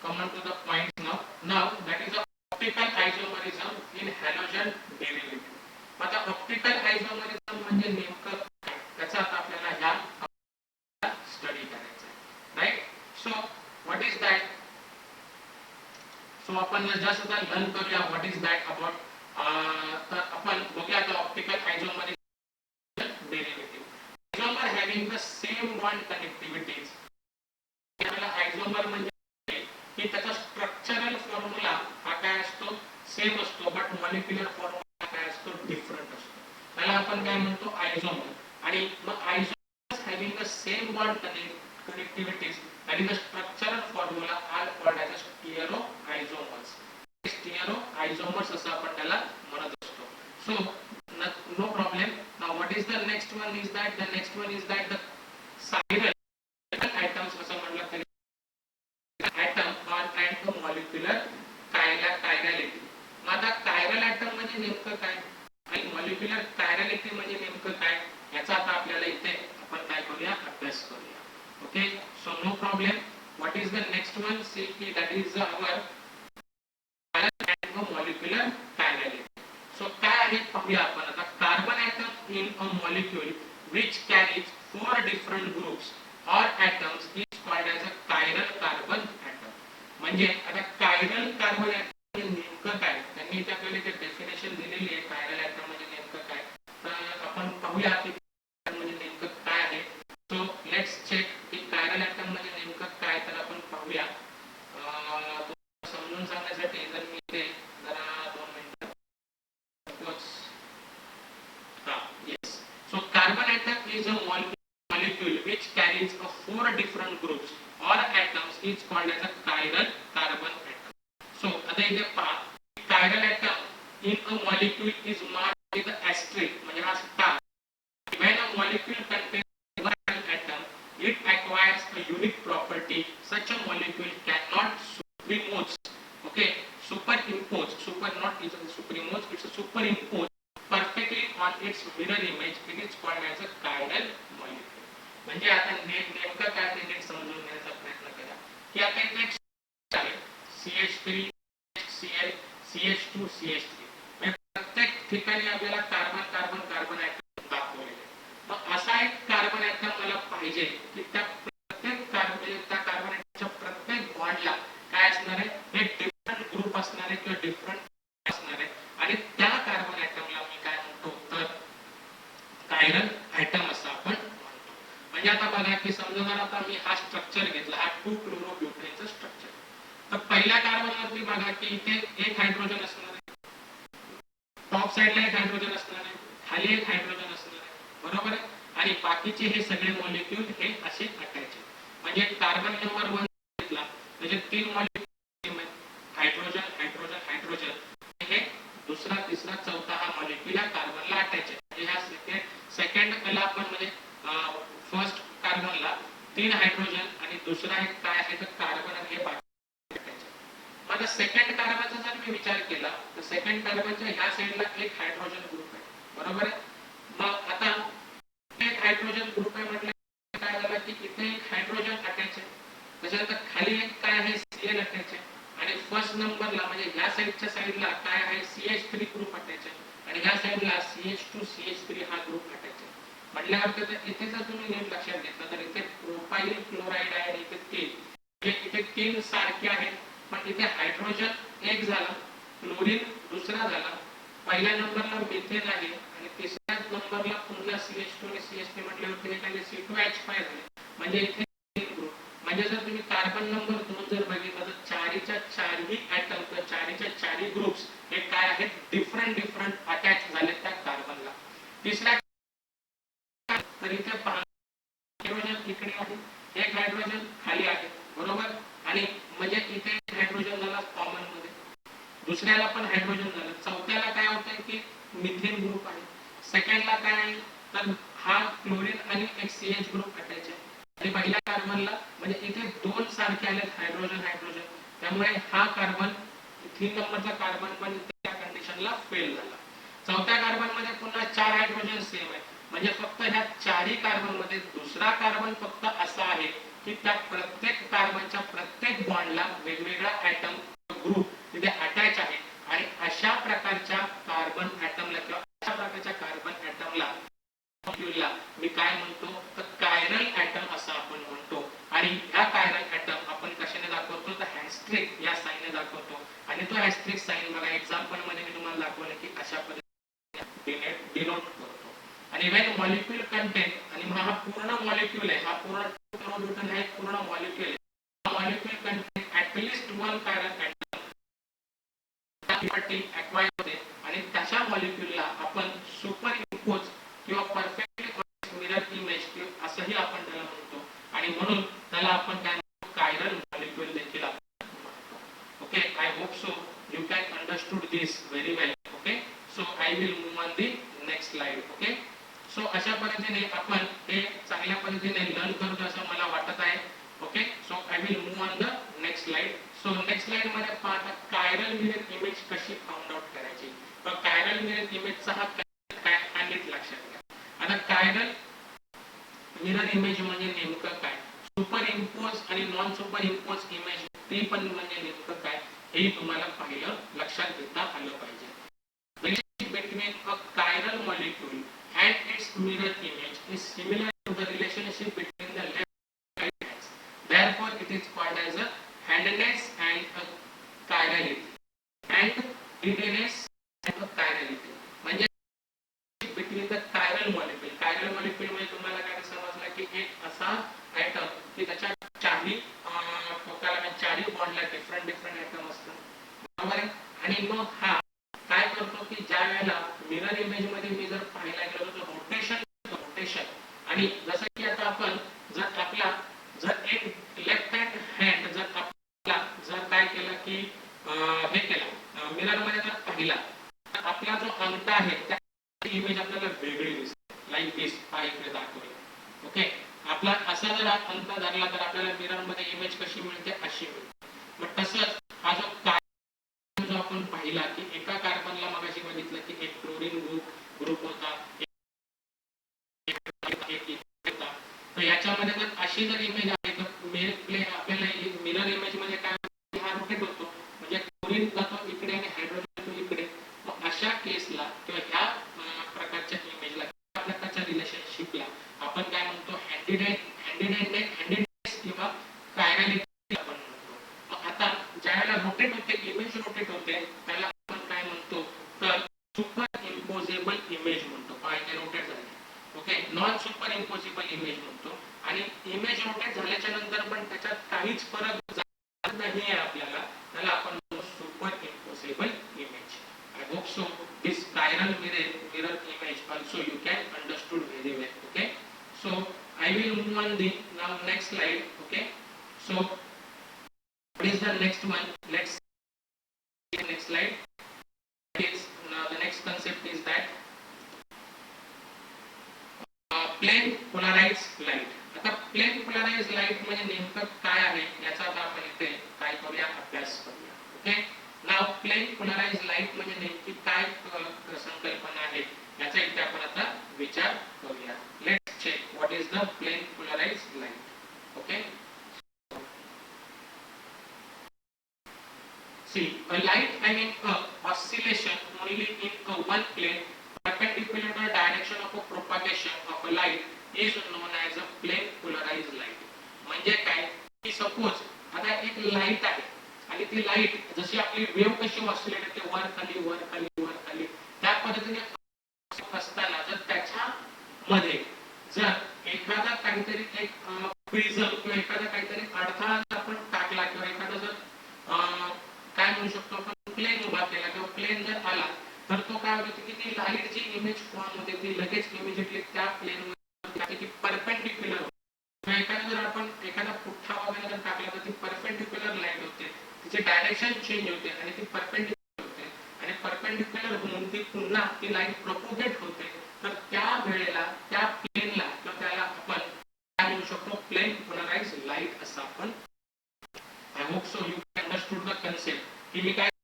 come on to the point now. Now that is a optical isomerism in halogen derivative. आता ऑप्टिकल आयसोमरिझम म्हणजे नेमकं काय त्याचा आता आपल्याला ह्या स्टडी करायचा आहे, right. So what is that? So आपण जस्ट आता लर्न करूया व्हॉट इज दॅट अबाउट. तर आपण बघूया आता optical isomerism derivative. Isomer having the same bond connectivities. आपल्याला आयसोमर म्हणजे की त्याचा स्ट्रक्चरल फॉर्म्युला हा काय असतो? सेम असतो, बट मॉलिक्युलर फॉर्म्युला काय असतो? डिफरंट असतो. त्याला आपण काय म्हणतो? आयसोमर. आणि मग आयसोमर्स having the same bond connectivities that is the structural formula are called as stereoisomers. Stereoisomers असं आपण त्याला म्हणत असतो. So no problem. Now what is the next one is that the next one is that the chiral atoms असं म्हटलं तरी atom or and the molecular chirality. मग आता chiral atom म्हणजे नेमकं काय आणि molecular chirality म्हणजे नेमकं काय याचा आता आपल्याला इथे आपण काय करूया? अभ्यास करूया. Okay, so no problem. What is the next one? See, that is our molecular chirality. So काय आहे पाहूया आपण आता. Carbon atom in a molecule which carries 4 different groups or atoms is called as a chiral carbon atom. म्हणजे आता chiral carbon atom नेमकं काय? त्यांनी इथे आपल्याला ते डेफिनेशन दिलेली आहे. chiral atom म्हणजे नेमकं काय तर आपण पाहूया की म्हणजे नेमकं काय आहे. सो लेट्स चेक की chiral atom म्हणजे नेमकं काय तर आपण पाहूया. समजून सांगण्यासाठी जर मी इथे जरा 2 मिनिटं yes. So carbon atom is a molecule which carries 4 different groups or atoms is called as a chiral carbon atom. So आता इथे पहा chiral atom in a molecule is marked with the asterisk म्हणजे हा star. When a molecule contains one atom, it acquires a unique property. Such a molecule cannot superimpose. Okay, superimpose. Super not is a superimpose. It's a superimpose perfectly on its mirror image. It is called as a chiral molecule. म्हणजे आता नेमकं काय ते नीट समजून घेण्याचा प्रयत्न करा की आता इथे आहे CH3 Cl CH2 CH3 म्हणजे प्रत्येक ठिकाणी आपल्याला कार्बन कार्बन कार्बन ॲटम दाखवलेले. मग असा एक कार्बन ॲटम मला पाहिजे की त्या प्रत्येक कार्बन ॲटमच्या प्रत्येक बॉन्डला काय असणार आहे? एक डिफरंट ग्रुप असणार आहे किंवा डिफरंट असणार आहे आणि त्या कार्बन ॲटमला मी काय म्हणतो तर कायरल ॲटम असं आपण म्हणतो. म्हणजे आता बघा की समजा जर आता मी हा स्ट्रक्चर घेतला, हा 2-chlorobutanचं स्ट्रक्चर, तर पहिल्या कार्बनवरती बघा की इथे एक हायड्रोजन असणार आहे, टॉप साइडला एक हायड्रोजन असणार आहे, खाली एक हायड्रोजन असणार आहे, बरोबर आहे. आणि बाकीचे हे सगळे मॉलिक्यूल हे असे अटॅच आहेत. म्हणजे कार्बन नंबर 1 घेतला म्हणजे 3 मॉलिक्यूल हायड्रोजन हायड्रोजन हायड्रोजन, हे दुसरा तिसरा चौथा हा मॉलिक्यूल या कार्बनला अटॅच आहे. म्हणजे ह्या सेकंडला आपण म्हणजे फर्स्ट कार्बनला 3 हायड्रोजन आणि दुसरा एक काय आहे तर कार्बन आणि हे बाकी अटॅच. मग सेकंड कार्बनचा जर मी विचार केला तर सेकंड कार्बनच्या ह्या साइडला एक हायड्रोजन ग्रुप आहे, बरोबर आहे. मग आता एक हायड्रोजन ग्रुप आहे म्हटलं काय झालं की इथे एक हायड्रोजन अटॅच आहे, त्याच्यानंतर खाली एक काय आहे Cl अटॅच आहे आणि फर्स्ट नंबरला म्हणजे ह्या साइडच्या साइडला काय आहे CH3 ग्रुप अटॅच आहे आणि ह्या साइडला CH2 CH3 हा ग्रुप अटॅच आहे. म्हटल्यावर तर इथे जर तुम्ही नीट लक्षात घेतलं तर इथे प्रोपाइल क्लोराइड आहे आणि इथे 3 म्हणजे इथे 3 सारखे आहेत, पण इथे हायड्रोजन एक झाला, क्लोरीन दुसरा झाला, पहिल्या नंबरला मिथेन आहे आणि तिसऱ्या नंबरला पुन्हा CH2 आणि CH3 म्हटल्यावर हे काय C2H5 झाले. म्हणजे इथे 3 ग्रुप. म्हणजे जर तुम्ही कार्बन नंबर 2 जर बघितलं तर चारीच्या चारही ॲटम किंवा चारीच्या चारही ग्रुप्स हे काय आहेत डिफरंट डिफरंट अटॅच झाले त्या कार्बनला. तिसऱ्या तर इथे हायड्रोजन इकडे आहे, एक हायड्रोजन खाली आहे, बरोबर. आणि म्हणजे इथे हायड्रोजन झाला कॉमन मध्ये, दुसऱ्याला पण हायड्रोजन झालं, चौथ्याला काय होतंय की मिथेन ग्रुप आहे, सेकंडला काय आहे तर हा क्लोरीन आणि एक CH ग्रुप अटॅच आहे आणि पहिल्या कार्बनला म्हणजे इथे 2 सारखे आले हायड्रोजन हायड्रोजन, त्यामुळे हा कार्बन 3 नंबरचा कार्बन पण त्या कंडिशनला फेल झाला. चौथ्या कार्बन मध्ये पुन्हा 4 हायड्रोजन सेम आहे, म्हणजे फक्त ह्या चारही कार्बन मध्ये दुसरा कार्बन फक्त असा आहे की त्या प्रत्येक कार्बनच्या प्रत्येक बॉन्डला वेगवेगळा ऍटम ग्रुप तिथे अटॅच आहे आणि अशा प्रकारच्या कार्बन ऍटमला किंवा अशा प्रकारच्या कार्बन ऍटमला मी काय म्हणतो तर कायरल ऍटम असं आपण म्हणतो. आणि ह्या कायरल ऍटम आपण कशाने दाखवतो तर हॅस्ट्रिक या साइनने दाखवतो. आणि तो हॅस्ट्रिक साइन बघा एक्झाम्पल मध्ये मी तुम्हाला दाखवलं की अशा पद्धतीने डिनोट करतो. आणि व्हेन मॉलिक्यूल कंटेंट आणि हा पूर्ण मॉलिक्यूल आहे, हा पूर्ण क्लोरोब्युटन हा एक पूर्ण मॉलिक्यूल आहे. Molecule content at least one chiral atom acquire होते आणि तशा मॉलिक्यूलला आपण सुपर इम्पोज किंवा परफेक्टली मिरर इमेज असंही आपण त्याला म्हणतो. आणि म्हणून त्याला आपण काय म्हणतो कायरल मॉलिक्यूल देखील आपण म्हणतो. Okay, I hope so you can understood this very well. Okay, so I will move on the next slide. Okay, so अशा पद्धतीने आपण हे चांगल्या पद्धतीने लर्न करतो असं मला वाटत आहे. Okay, so I will move on the next slide. So next slide मध्ये पाहता कायरल मिरर इमेज कशी फाउंड आउट करायची. तर कायरल मिरर इमेजचा हा काय हा नीट लक्षात घ्या. आता कायरल मिरर इमेज म्हणजे नेमकं काय, सुपर इम्पोज आणि नॉन सुपर इम्पोज इमेज ते पण म्हणजे नेमकं काय हे तुम्हाला पाहिलं लक्षात घेता आलं पाहिजे. Between a chiral molecule and its mirror image is similar to the relationship between the left and right hands. Therefore, it is called as a handedness and a chirality. And handedness and a chirality. म्हणजे between the chiral molecule. Chiral molecule म्हणजे तुम्हाला काय समजलं की एक असा ऍटम की त्याच्या चारही टोकाला चारही बॉन्डला डिफरंट ऍटम असतात. बरोबर आहे. आणि मग हा काय करतो की ज्या वेळेला मिरर इमेज मध्ये मी जर पाहायला गेलो तर रोटेशन आणि जसं की आता आपण जर आपला जर एक लेफ्ट हँड जर आपला जर काय केलं की हे केलं मिरर मध्ये जर पाहिला तर आपला जो अंगठा आहे त्या इमेज आपल्याला वेगळी दिसते. लाईक दिस हा इकडे दाखवली. ओके, आपला असा जर अंगठा धरला तर आपल्याला मिरर मध्ये इमेज कशी मिळते अशी मिळते. मग तसंच हा जो आपण पाहिला की एका कार्बनला मगाशी बघितलं की एक क्लोरीन ग्रुप होता, तर याच्यामध्ये जर अशी जर इमेज आहे तर आपल्याला मिरर इमेज मध्ये काय हा रोटेट होतो म्हणजे क्लोरीन जातो इकडे आणि हायड्रोजन जातो इकडे. मग अशा केसला किंवा ह्या प्रकारच्या इमेजला या प्रकारच्या रिलेशनशिपला आपण काय म्हणतो हँडेडनेस किंवा कायरॅलिटी आपण म्हणतो. मग आता ज्यावेळेला रोटेट होते इमेज रोटेट होते त्याला आपण काय म्हणतो तर सुपर इम्पोजेबल इमेज म्हणतो. पाहिजे रोटेट झाले. Okay, non super imposable image म्हणतो. आणि इमेज रोटेट झाल्याच्या नंतर पण त्याच्यात काहीच फरक जात नाही आहे आपल्याला, त्याला आपण म्हणतो super imposable image. I hope so this chiral mirror image also you can understood very well. Okay, so I will move on the now next slide. Okay, so what is the next one? Let's see the next slide. Is now the next concept is that plane polarized light. आता plane polarized light म्हणजे नेमकं काय आहे याचा आता आपण इथे काय करूया अभ्यास करूया. ओके, नाव plane polarized light म्हणजे नेमकी काय संकल्पना आहे याचा इथे आपण आता विचार करूया. Let's check what is the plane polarized light. Okay, see a light having a oscillation only in a one plane perpendicular to the direction of a propagation of a light is known as a plane polarized light. म्हणजे काय की सपोज आता एक लाईट आहे आणि ती लाईट जशी आपली वेव्ह कशी ऑसिलेट होते वर खाली वर खाली वर खाली त्या पद्धतीने असताना जर त्याच्या मध्ये जर एखादा काहीतरी एक प्रिझम किंवा एखादा काहीतरी अडथळा आपण टाकला किंवा एखादा जर काय म्हणू शकतो आपण प्लेन उभा केला किंवा प्लेन जर आला तर तो काय होतो की ती लाईट जी इमेज फॉर्म होते ती लगेच इमिजिएटली त्या प्लेन वर परपेंडिक्युलर होते. किंवा एखादा जर आपण एखादा पुठ्ठा वगैरे जर टाकला तर ती परपेंडिक्युलर लाईट होते, तिचे डायरेक्शन चेंज होते आणि ती परपेंडिक्युलर होते आणि परपेंडिक्युलर होऊन ती पुन्हा ती लाईट प्रोपोगेट होते. तर त्या वेळेला त्या प्लेनला किंवा त्याला आपण काय म्हणू शकतो प्लेन पोलराइज्ड लाईट असं आपण. I hope so you understood the concept की मी काय